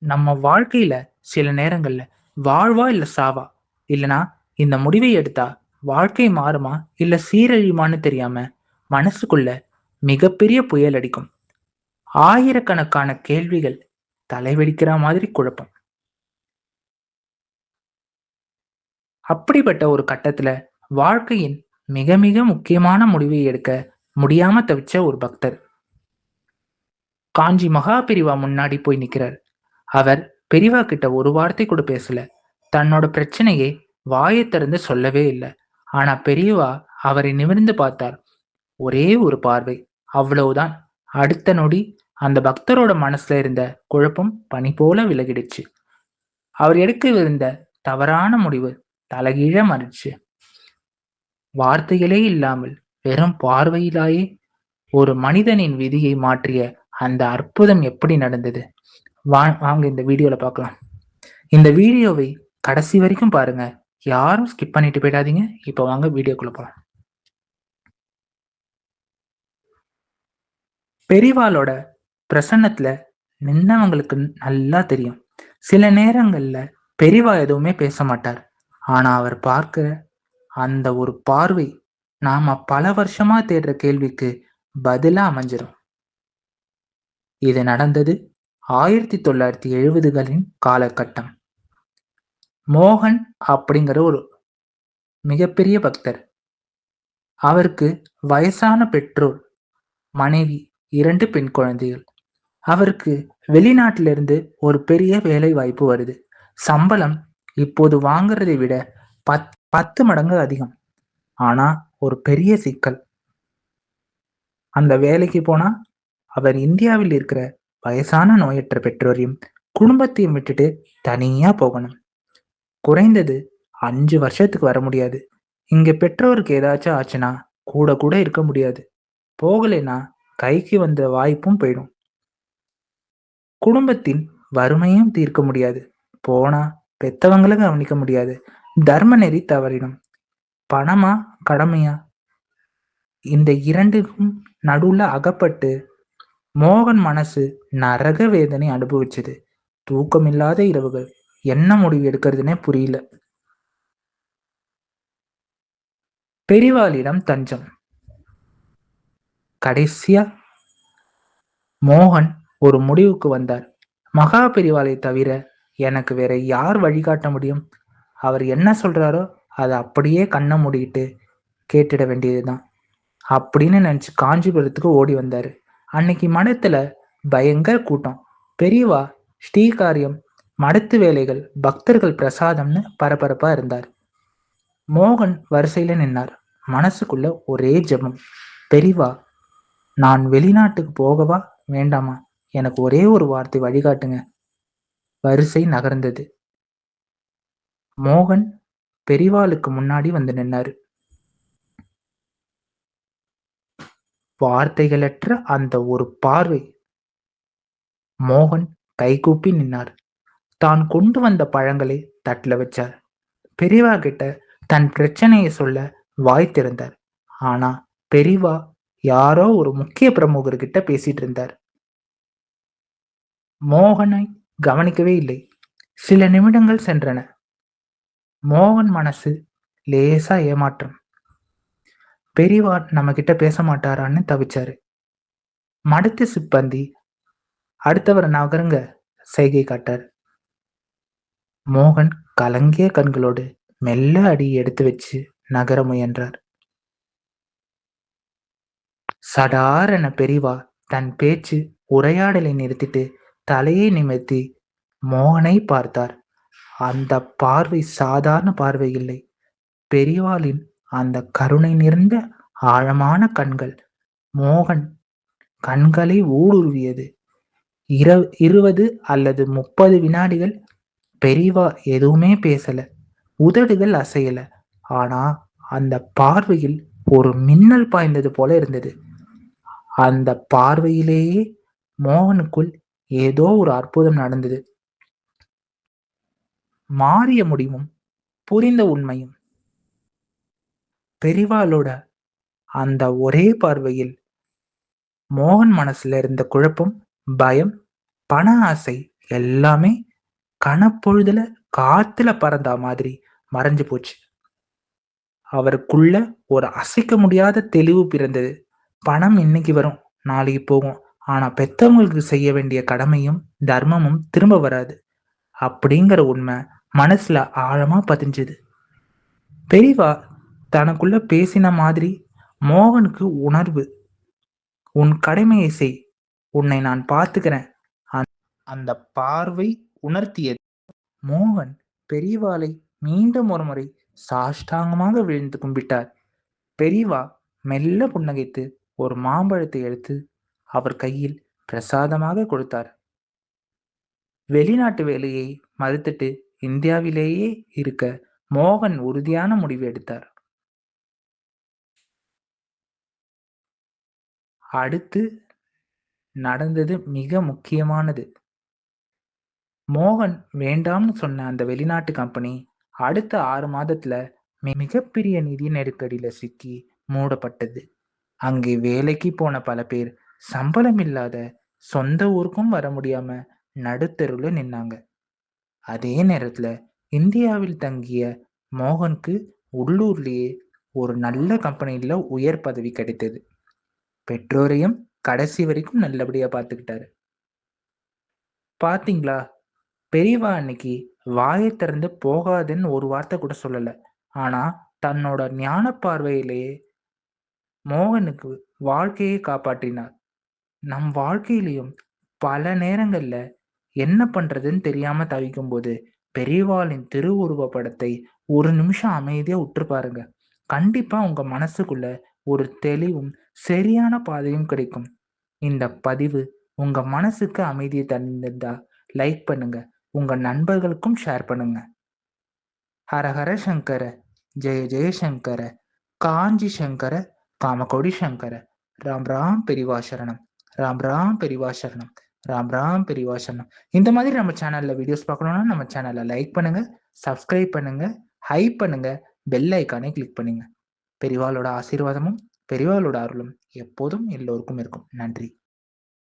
நம்ம வாழ்க்கையில சில நேரங்கள்ல வாழ்வா இல்ல சாவா, இல்லனா இந்த முடிவை எடுத்தா வாழ்க்கை மாறுமா இல்ல சீரழியுமான்னு தெரியாம மனசுக்குள்ள மிகப்பெரிய புயல் அடிக்கும். ஆயிரக்கணக்கான கேள்விகள், தலைவெடிக்கிற மாதிரி குழப்பம். அப்படிப்பட்ட ஒரு கட்டத்துல வாழ்க்கையின் மிக மிக முக்கியமான முடிவை எடுக்க முடியாம தவிச்ச ஒரு பக்தர் காஞ்சி மகா பெரிவா முன்னாடி போய் நிக்கிறார். அவர் பெரியவா கிட்ட ஒரு வார்த்தை கூட பேசல. தன்னோட பிரச்சனையை வாயை திறந்து சொல்லவே இல்லை. ஆனா பெரியவா அவரை நிமிர்ந்து பார்த்தார். ஒரே ஒரு பார்வை, அவ்வளவுதான். அடுத்த நொடி அந்த பக்தரோட மனசுல இருந்த குழப்பம் பனி போல விலகிடுச்சு. அவர் எடுக்கவிருந்த தவறான முடிவு தலைகீழ மாறிடுச்சு. வார்த்தைகளே இல்லாமல் வெறும் பார்வையிலாயே ஒரு மனிதனின் விதியை மாற்றிய அந்த அற்புதம் எப்படி நடந்தது? வாங்க இந்த வீடியோல பார்க்கலாம். இந்த வீடியோவை கடைசி வரைக்கும் பாருங்க. யாரும் ஸ்கிப் பண்ணிட்டு போயிடாதீங்க. இப்போ வாங்க வீடியோக்குள்ள போலாம். பெரிவாளோட பிரசன்னத்துல நின்னவங்களுக்கு நல்லா தெரியும். சில நேரங்கள்ல பெரிவா எதுவுமே பேச மாட்டார். ஆனா அவர் பார்க்கிற அந்த ஒரு பார்வை நாம பல வருஷமா தேடுற கேள்விக்கு பதிலா அமைஞ்சிரும். இது நடந்தது 1970களின் காலகட்டம். மோகன் அப்படிங்கிற ஒரு மிகப்பெரிய பக்தர். அவருக்கு வயசான பெற்றோர், மனைவி, 2 பெண் குழந்தைகள். அவருக்கு வெளிநாட்டிலிருந்து ஒரு பெரிய வேலை வாய்ப்பு வருது. சம்பளம் இப்போது வாங்குறதை விட 10 மடங்கு அதிகம். ஆனா ஒரு பெரிய சிக்கல். அந்த வேலைக்கு போனா அவர் இந்தியாவில் இருக்கிற வயசான நோயற்ற பெற்றோரையும் குடும்பத்தையும் விட்டுட்டு தனியா போகணும். குறைந்தது 5 வருஷத்துக்கு வர முடியாது. இங்க பெற்றோருக்கு ஏதாச்சும் ஆச்சுன்னா கூட கூட இருக்க முடியாது. போகலைன்னா கைக்கு வந்த வாய்ப்பும் போயிடும். குடும்பத்தின் வறுமையும் தீர்க்க முடியாது. போனா பெத்தவங்களும் கவனிக்க முடியாது. தர்ம நெறி தவறிடும். பணமா கடமையா, இந்த இரண்டுக்கும் நடுவுல அகப்பட்டு மோகன் மனசு நரக வேதனை அனுபவிச்சது. தூக்கமில்லாத இரவுகள். என்ன முடிவு எடுக்கிறதுனே புரியல. பெரிவாளிடம் தஞ்சம். கடைசியா மோகன் ஒரு முடிவுக்கு வந்தார். மகா பெரிவாளை தவிர எனக்கு வேற யார் வழிகாட்ட முடியும்? அவர் என்ன சொல்றாரோ அதை அப்படியே கண்ணை மூடிட்டு கேட்டுட வேண்டியதுதான் அப்படின்னு நினைச்சு காஞ்சிபுரத்துக்கு ஓடி வந்தாரு. அன்னைக்கு மடத்துல பயங்கர கூட்டம். பெரியவா ஸ்ரீகாரியம், மடத்து வேலைகள், பக்தர்கள் பிரசாதம்னு பரபரப்பா இருந்தார். மோகன் வரிசையில நின்னார். மனசுக்குள்ள ஒரே ஜெபம். பெரியவா, நான் வெளிநாட்டுக்கு போகவா வேண்டாமா? எனக்கு ஒரே ஒரு வார்த்தை வழிகாட்டுங்க. வரிசை நகர்ந்தது. மோகன் பெரிவாளுக்கு முன்னாடி வந்து நின்னாரு. வார்த்தைகளற்ற அந்த ஒரு பார்வை. மோகன் கைகூப்பி நின்னார். தான் கொண்டு வந்த பழங்களை தட்டுல வச்சார். பெரியவா கிட்ட தன் பிரச்சனையை சொல்ல வாய் திறந்தார். ஆனா பெரியவா யாரோ ஒரு முக்கிய பிரமுகர்கிட்ட பேசிட்டு இருந்தார். மோகனை கவனிக்கவே இல்லை. சில நிமிடங்கள் சென்றன. மோகன் மனசு லேசா ஏமாற்றம். பெரியவா நம்ம கிட்ட பேச மாட்டாரான்னு தவிச்சாரு. மடத்து சிப்பந்தி அடுத்தவரை நகருங்க செய்கை காட்டார். மோகன் கலங்கிய கண்களோடு மெல்ல அடி எடுத்து வச்சு நகர முயன்றார். சடார் என பெரியவா தன் பேச்சு உரையாடலை நிறுத்திட்டு தலையை நிமிர்த்தி மோகனை பார்த்தார். அந்த பார்வை சாதாரண பார்வை இல்லை. பெரியவாளின் அந்த கருணை நிறைந்த ஆழமான கண்கள் மோகன் கண்களை ஊடுருவியது. 20 அல்லது 30 வினாடிகள் பெரியவா எதுவுமே பேசல. உதடுகள் அசையல. ஆனா அந்த பார்வையில் ஒரு மின்னல் பாய்ந்தது போல இருந்தது. அந்த பார்வையிலேயே மோகனுக்குள் ஏதோ ஒரு அற்புதம் நடந்தது. மாறிய முடிவும் புரிந்த உண்மையும். பெரிவாளோட அந்த ஒரே பார்வையில் மோகன் மனசுல இருந்த குழப்பம், பயம், பண ஆசை எல்லாமே கனப்பொழுதுல காத்துல பறந்தா மாதிரி மறைஞ்சு போச்சு. அவருக்குள்ள ஒரு அசைக்க முடியாத தெளிவு பிறந்தது. பணம் இன்னைக்கு வரும், நாளைக்கு போகும். ஆனா பெத்தவங்களுக்கு செய்ய வேண்டிய கடமையும் தர்மமும் திரும்ப வராது அப்படிங்கிற உண்மை மனசுல ஆழமா பதிஞ்சுது. பெரியவா தனக்குள்ள பேசின மாதிரி மோகனுக்கு உணர்வு. உன் கடமையை செய், உன்னை நான் பார்த்துக்கிறேன். அந்த பார்வை உணர்த்தியது. மோகன் பெரியவாளை மீண்டும் ஒருமுறை சாஷ்டாங்கமாக விழுந்து கும்பிட்டார். பெரியவா மெல்ல புன்னகைத்து ஒரு மாம்பழத்தை எடுத்து அவர் கையில் பிரசாதமாக கொடுத்தார். வெளிநாட்டு வேலையை மறுத்துட்டு இந்தியாவிலேயே இருக்க மோகன் உறுதியான முடிவு எடுத்தார். அடுத்து நடந்தது மிக முக்கியமானது. மோகன் வேண்டாம்னு சொன்ன அந்த வெளிநாட்டு கம்பெனி அடுத்த 6 மாதத்துல மிகப்பெரிய நிதி நெருக்கடியில சிக்கி மூடப்பட்டது. அங்கே வேலைக்கு போன பல பேர் சம்பளம் இல்லாத சொந்த ஊருக்கும் வர முடியாம நடுத்தெருவுல நின்னாங்க. அதே நேரத்துல இந்தியாவில் தங்கிய மோகனுக்கு உள்ளூர்லயே ஒரு நல்ல கம்பெனில உயர் பதவி கிடைத்தது. பெற்றோரையும் கடைசி வரைக்கும் நல்லபடியா பார்த்துக்கிட்டாரு. பாத்தீங்களா, பெரியவா அன்னைக்கு வாயை திறந்து போகாதுன்னு ஒரு வார்த்தை கூட சொல்லல. ஆனா தன்னோட ஞான பார்வையிலேயே மோகனுக்கு வாழ்க்கையை காப்பாற்றினார். நம் வாழ்க்கையிலையும் பல நேரங்கள்ல என்ன பண்றதுன்னு தெரியாம தவிக்கும் போது பெரியவாளின் திருவுருவ படத்தை ஒரு நிமிஷம் அமைதியா உற்று பாருங்க. கண்டிப்பா உங்க மனசுக்குள்ள ஒரு தெளிவும் சரியான பாதையும் கிடைக்கும். இந்த பதிவு உங்க மனசுக்கு அமைதியை தந்திருந்தா லைக் பண்ணுங்க, உங்க நண்பர்களுக்கும் ஷேர் பண்ணுங்க. ஹரஹர சங்கர, ஜெய ஜெயசங்கர, காஞ்சி சங்கர, காமகோடி சங்கர. ராம் ராம் பெரிவா சரணம், ராம் ராம் பெரிவா சரணம், ராம் ராம் பெரிவா சரணம். இந்த மாதிரி நம்ம சேனல்ல வீடியோஸ் பார்க்கணும்னா நம்ம சேனலை லைக் பண்ணுங்க, சப்ஸ்கிரைப் பண்ணுங்க, ஹைப் பண்ணுங்க, பெல் ஐக்கானை கிளிக் பண்ணுங்க. பெரிவாளோட ஆசீர்வாதமும் பெரிவாளோட அருளும் எப்போதும் எல்லோருக்கும் இருக்கும். நன்றி.